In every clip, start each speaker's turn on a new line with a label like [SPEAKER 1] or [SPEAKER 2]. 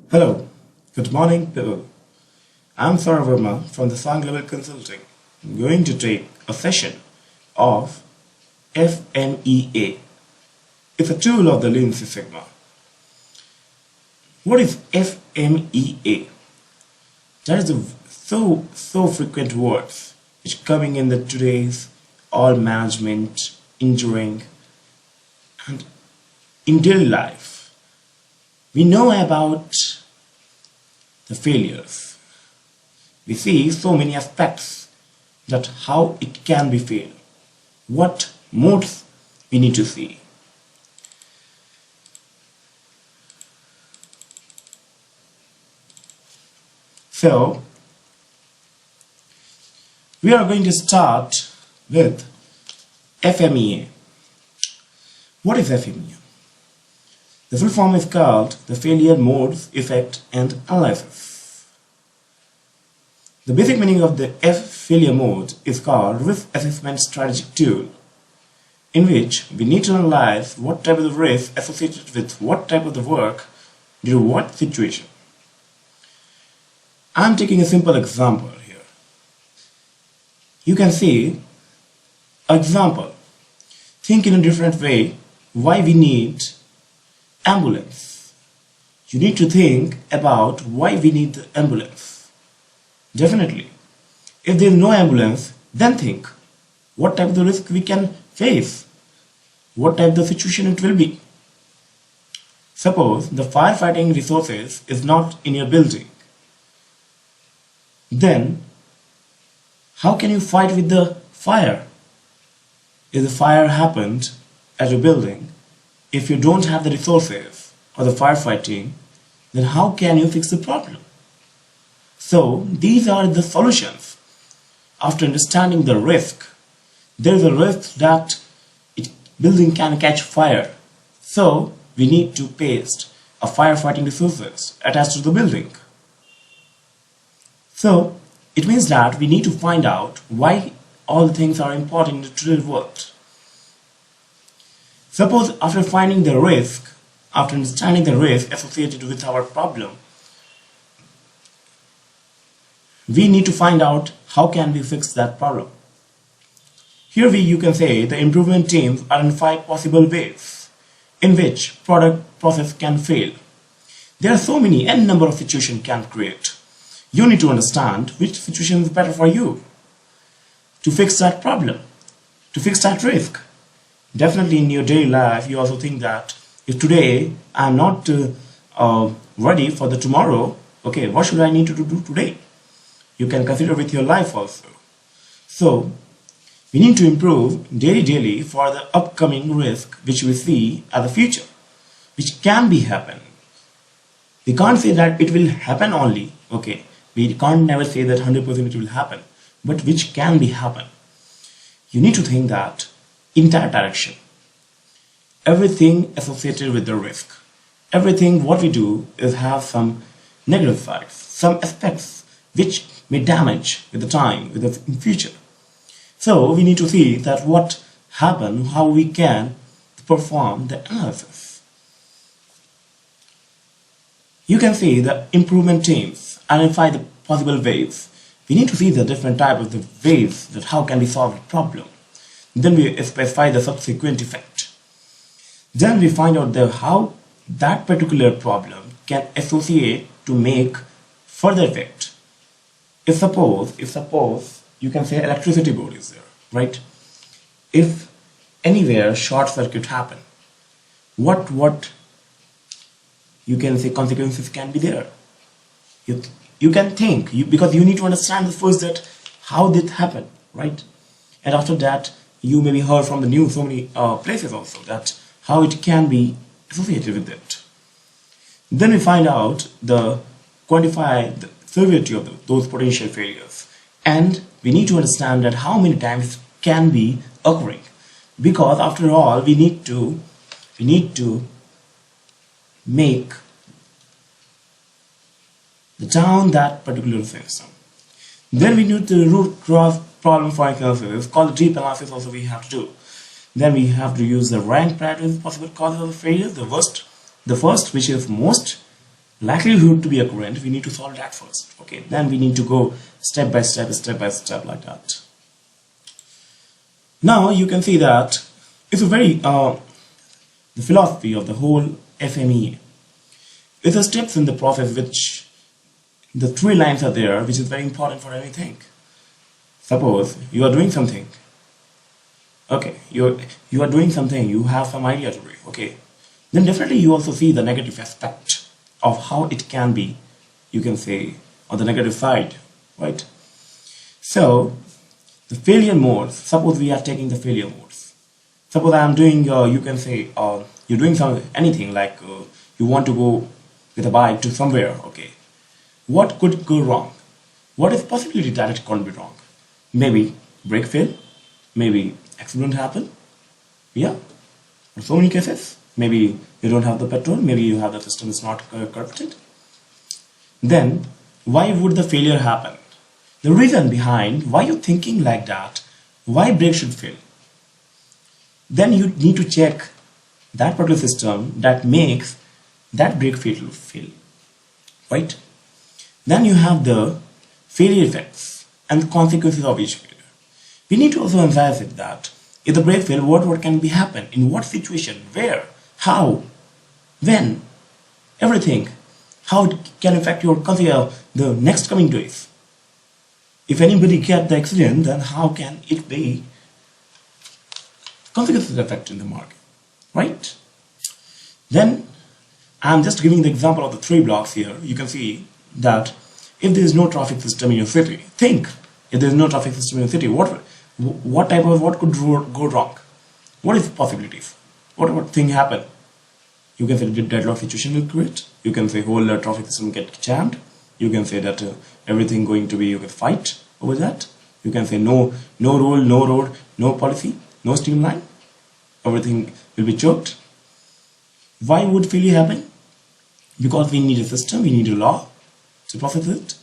[SPEAKER 1] Hello, good morning people. I'm Saurav Verma from the Song Level Consulting. I'm going to take a session of Fmea. It's a tool of the Lean Six Sigma. What is Fmea? That is a so frequent words which coming in the today's all management, engineering, and in daily life. We know about the failures. We see so many aspects that how it can be failed. What modes we need to see. So, we are going to start with Fmea. What is Fmea? The full form is called the Failure Modes, Effect and Analysis. The basic meaning of the failure mode is called Risk Assessment Strategic Tool, in which we need to analyze what type of the risk associated with what type of the work due to what situation. I am taking a simple example here. You can see example. Think in a different way why we need ambulance. You need to think about why we need the ambulance. Definitely. If there is no ambulance, then think what type of the risk we can face, what type of the situation it will be. Suppose the firefighting resources is not in your building. Then how can you fight with the fire? If the fire happened at your building, if you don't have the resources or the firefighting, then how can you fix the problem? So these are the solutions. After understanding the risk, there is a risk that building can catch fire. So we need to paste a firefighting resources attached to the building. So it means that we need to find out why all the things are important in the real world. Suppose after finding the risk, after understanding the risk associated with our problem, we need to find out how can we fix that problem. Here you can say the improvement teams identify possible ways in which product process can fail. There are so many n number of situations can create. You need to understand which situation is better for you to fix that problem, to fix that risk. Definitely in your daily life, you also think that if today I'm not ready for the tomorrow, okay, what should I need to do today? You can consider with your life also. So we need to improve daily for the upcoming risk which we see as a future, which can be happen. We can't say that it will happen only, okay. We can't never say that 100% it will happen, but which can be happen. You need to think that entire direction, everything associated with the risk, everything what we do is have some negative sides, some aspects which may damage with the time, with the in future. So we need to see that what happened, how we can perform the analysis. You can see the improvement teams identify the possible ways. We need to see the different type of the ways that how can we solve the problem. Then we specify the subsequent effect. Then we find out how that particular problem can associate to make further effect. If suppose you can say electricity board is there, right? If anywhere short circuit happen, what you can say consequences can be there. You can think because you need to understand first that how did happen, right? And after that you maybe heard from the news so many places also that how it can be associated with it. Then we find out quantify the severity of those potential failures, and we need to understand that how many times it can be occurring, because after all we need to make down that particular system. Then we need the root cause problem for analysis called the deep analysis also we have to do. Then we have to use the rank priority possible causes of the failure. The first, which is most likelihood to be occurrent, we need to solve that first. Okay, then we need to go step by step like that. Now you can see that it's a very the philosophy of the whole Fmea. It's a steps in the process which the 3 lines are there, which is very important for anything. Suppose you are doing something. Okay, you are doing something, you have some idea to do. Okay, then definitely you also see the negative aspect of how it can be, you can say, on the negative side, right? So the failure modes, suppose we are taking the failure modes. Suppose I am doing, you can say, you're doing anything like you want to go with a bike to somewhere. Okay, what could go wrong? What is possibility that it can't be wrong? Maybe brake fail, maybe accident happen. Yeah, in so many cases. Maybe you don't have the petrol, maybe you have the system is not corrupted. Then why would the failure happen? The reason behind why you're thinking like that, why brake should fail. Then you need to check that particular system that makes that brake fail, right? Then you have the failure effects and the consequences of each failure. We need to also emphasize it that if the brake fail, what can be happen, in what situation, where, how, when, everything, how it can affect your the next coming days. If anybody get the accident, then how can it be consequences effect in the market, right? Then I'm just giving the example of the 3 blocks here. You can see that if there is no traffic system in your city, think if there is no traffic system in your city, what could go wrong? What is the possibilities? What thing happen? You can say the deadlock situation will create. You can say whole traffic system get jammed. You can say that everything going to be, you can fight over that. You can say no rule, no road, no policy, no streamline. Everything will be choked. Why would failure happen? Because we need a system, we need a law to process it.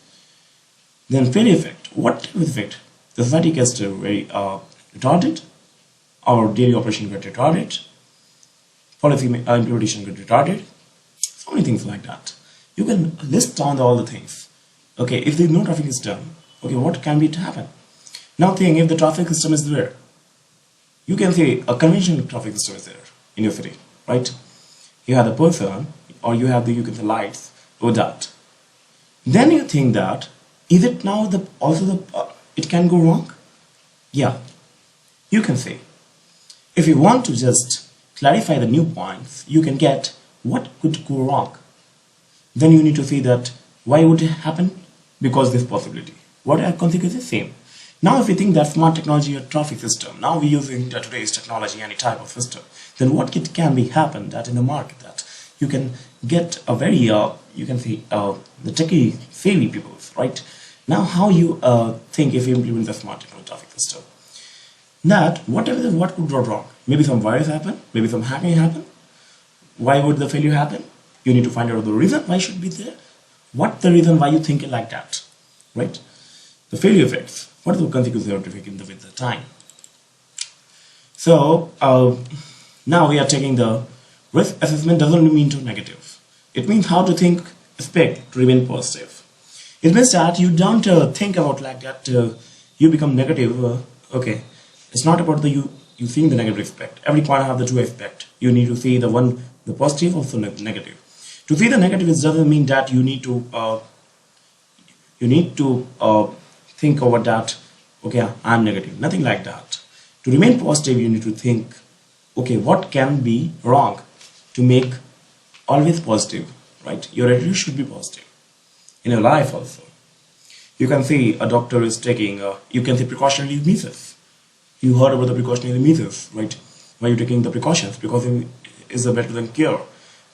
[SPEAKER 1] Then failure effect. What type of effect? The society gets very retarded. Our daily operation gets retarded. Policy implementation gets retarded. So many things like that. You can list down all the things. Okay, if there is no traffic system, okay, what can be to happen? Now think if the traffic system is there. You can say a conventional traffic system is there in your city, right? You have the person, or you have the lights or that. Then you think that is it now it can go wrong? Yeah, you can say. If you want to just clarify the new points, you can get what could go wrong. Then you need to see that why would it happen? Because this possibility. What are consequences? Same. Now if we think that smart technology or traffic system, now we're using today's technology, any type of system, then what can be happen that in the market that you can get a very, you can say, the techie savvy people, right? Now how you think if you implement the smart technology traffic system? That what could go wrong? Maybe some virus happen, maybe some hacking happen. Why would the failure happen? You need to find out the reason why should be there. What the reason why you think it like that, right? The failure effects. What are the consequences you have to take in with the time? So now we are taking the risk assessment doesn't mean to negative. It means how to think, expect to remain positive. It means that you don't think about like that. You become negative. Okay, it's not about you seeing the negative aspect. Every point have the 2 aspect. You need to see the positive, also negative. To see the negative, it doesn't mean that you need to think over that. Okay, I'm negative. Nothing like that. To remain positive, you need to think. Okay, what can be wrong to make always positive, right? Your attitude should be positive in your life also. You can see a doctor is taking, you can say precautionary measures. You heard about the precautionary measures, right? Why are you taking the precautions? Because it is better than cure.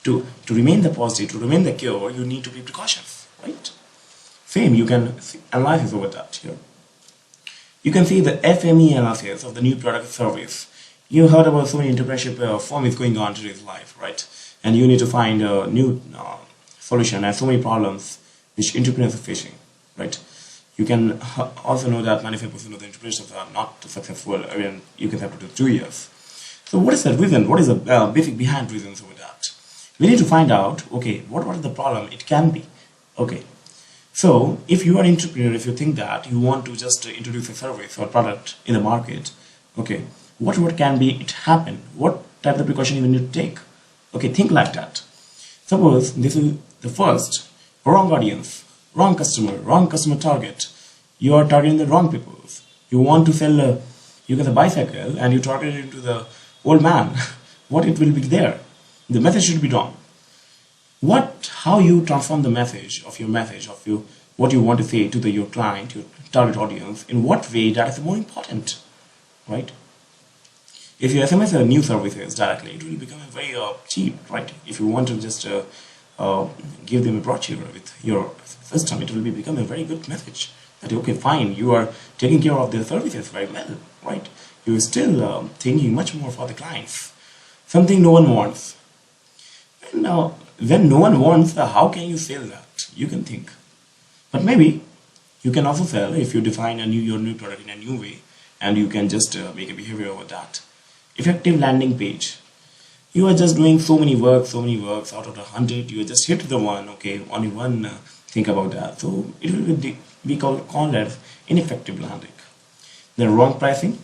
[SPEAKER 1] To remain the positive, to remain the cure, you need to be precautious, right? Same, you can analyze over that here. You can see the Fmea analysis of the new product service. You heard about so many entrepreneurship form is going on in today's life, right? And you need to find a new solution and so many problems which entrepreneurs are facing, right? You can also know that 95% of the entrepreneurs are not successful. I mean, you can have to do 2 years. So what is the reason? What is the basic behind reasons over that? We need to find out, okay, what is the problem it can be. Okay, so if you are an entrepreneur, if you think that you want to just introduce a service or product in the market, okay, what can be it happen? What type of precaution you need to take? Okay, think like that. Suppose this is the first wrong audience, wrong customer target. You are targeting the wrong people. You want to sell you get a bicycle and you target it to the old man. What it will be there? The message should be wrong. How you transform the message of your what you want to say to your client, your target audience, in what way, that is more important, right? If you SMS a new services directly, it will become very cheap, right? If you want to just give them a brochure with your system, it will become a very good message that, okay, fine, you are taking care of their services very well, right? You are still thinking much more for the clients, something no one wants. And now, when no one wants, how can you sell that? You can think. But maybe you can also sell if you define your new product in a new way, and you can just make a behavior over that. Effective landing page. You are just doing so many works out of 100. You just hit the one, okay, only one. Think about that. So it will be called as ineffective landing. Then wrong pricing.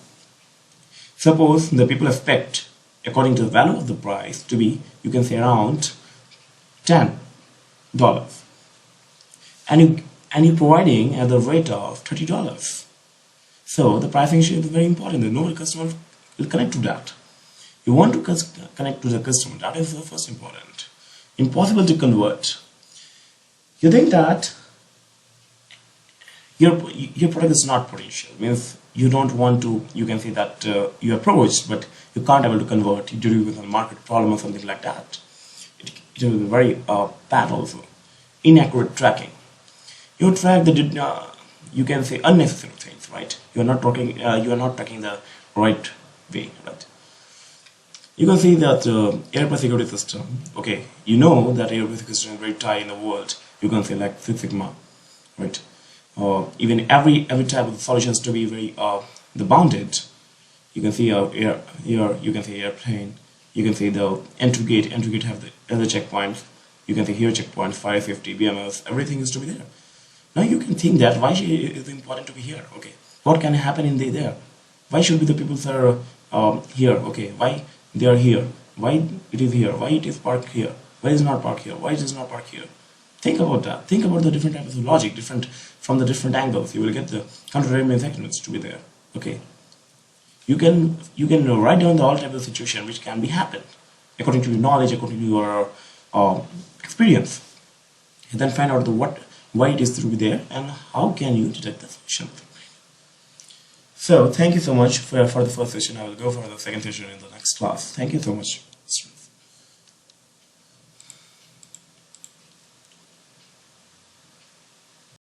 [SPEAKER 1] Suppose the people expect, according to the value of the price, to be, you can say, around $10, and you're providing at the rate of $30. So the pricing should be very important. The no customer will connect to that. You want to connect to the customer. That is the first important. Impossible to convert. You think that your product is not potential, means you don't want to, you can say that you approach, but you can't able to convert due to a market problem or something like that. It will be very bad also. Inaccurate tracking. You track the you can say unnecessary things, right? You are not tracking the right way, right? You can see that airplane security system. Okay, you know that airplane security system is very tight in the world. You can say like Six Sigma, right? Even every type of solutions to be very the bounded. You can see you can see airplane. You can see the entry gate have the other checkpoints. You can see here checkpoints, fire safety, BMS, everything is to be there. Now you can think that why is it important to be here? Okay, what can happen in there? Why should be the people that are here? Okay, why they are here? Why it is here? Why it is parked here? Why is not parked here? Why it is not parked here? Think about that. Think about the different types of logic, from the different angles. You will get the counter-argument segments to be there. Okay. You can write down the all type of situation which can be happen according to your knowledge, according to your experience, and then find out why it is to be there and how can you detect the solution. So thank you so much for the first session. I will go for the second session in the next class. Thank you so much.